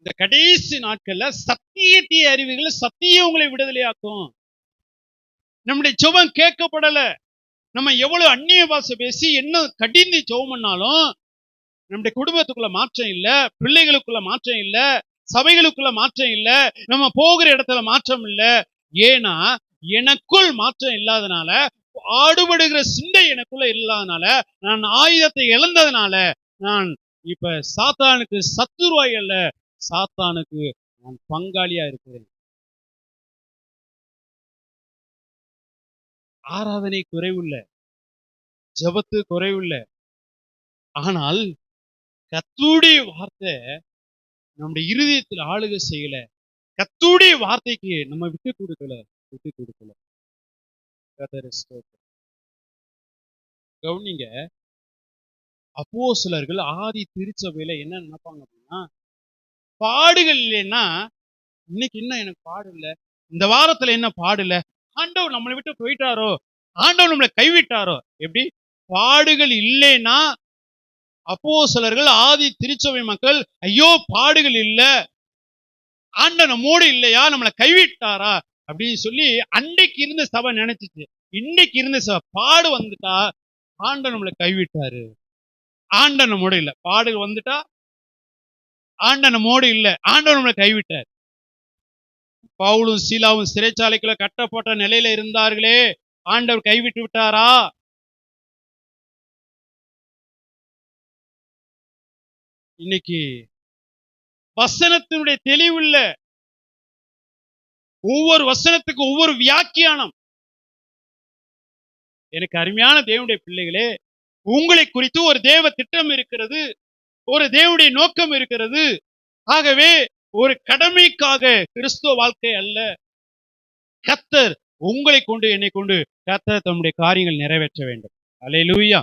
இந்த கடைசி நாட்கள்ல சத்தியத்தை அறிவுகள் சத்தியம் உங்களை விடுதலையாக்கும். நம்முடைய ஜெபம் கேட்கப்படல. நம்ம எவ்வளவு அந்நிய பாஷை பேசி என்ன கடிந்து ஜெபம் பண்ணாலும் நம்முடைய குடும்பத்துக்குள்ள மாற்றம் இல்ல, பிள்ளைகளுக்குள்ள மாற்றம் இல்ல, சபைகளுக்குள்ள மாற்றம் இல்ல, நம்ம போகிற இடத்துல மாற்றம் இல்ல. ஏன்னா எனக்குள் மாற்றம் இல்லாதனால, ஆடுபடுகிற சிந்தை எனக்குள்ள இல்லாதனால, நான் ஆயுதத்தை இழந்ததுனால, நான் இப்ப சாத்தானுக்கு சத்துருவாய் அல்ல, சாத்தானுக்கு நான் பங்காளியா இருக்கிறேன். ஆராதனை குறைவுள்ள, ஜெபத்து குறைவுள்ள, ஆனால் கர்த்தருடைய வார்த்தை நம்முடைய இருதயத்தில் ஆளுகை செய்யல. கர்த்தருடைய வார்த்தைக்கு நம்ம விட்டு கொடுக்கல. கர்த்தர் ஸ்தோத்திரம். கவனிங்க, அப்போஸ்தலர்கள் ஆதி திருச்சபையில என்ன நினைப்பாங்க அப்படின்னா, பாடுகள் இல்லைன்னா இன்னைக்கு என்ன எனக்கு பாடு இல்ல, இந்த வாரத்துல என்ன பாடு இல்ல, ஆண்டவர் நம்மளை விட்டு போயிட்டாரோ, ஆண்டவர் நம்மளை கைவிட்டாரோ. எப்படி? பாடுகள் இல்லைன்னா அப்போஸ்தலர்கள் ஆதி திருச்சபை மக்கள் ஐயோ பாடுகள் இல்ல, ஆண்டவர் நம்மோடு இல்லையா, நம்மளை கைவிட்டாரா அப்படின்னு சொல்லி அன்னைக்கு இருந்த சபை நினைச்சிச்சு. இன்னைக்கு இருந்த சபை பாடு வந்துட்டா ஆண்டவர் நம்மளை கைவிட்டாரு, ஆண்டவர் நம்மோடு இல்ல. பாடுகள் வந்துட்டா ஆண்டவர் நம்மோடு இல்ல, ஆண்டவர் நம்மளை கைவிட்டார். பவுலும் சீலாவும் சிறைச்சாலைக்குள்ள கட்டப்பட்ட நிலையில இருந்தார்களே, ஆண்டவர் கைவிட்டு விட்டாரா? இன்னைக்கு வசனத்தினுடைய தெளிவு இல்ல. ஒவ்வொரு வசனத்துக்கு ஒவ்வொரு வியாக்கியானம். எனக்கு அருமையான தேவனுடைய பிள்ளைகளே, உங்களை குறித்து ஒரு தேவ திட்டம் இருக்கிறது, ஒரு தேவனுடைய நோக்கம் இருக்கிறது. ஆகவே ஒரு கடமைக்காக கிறிஸ்துவ வாழ்க்கை அல்ல. கர்த்தர் உங்களை கொண்டு என்னை கொண்டு கர்த்தர் தம்முடைய காரியங்கள் நிறைவேற்ற வேண்டும். அல்லேலூயா.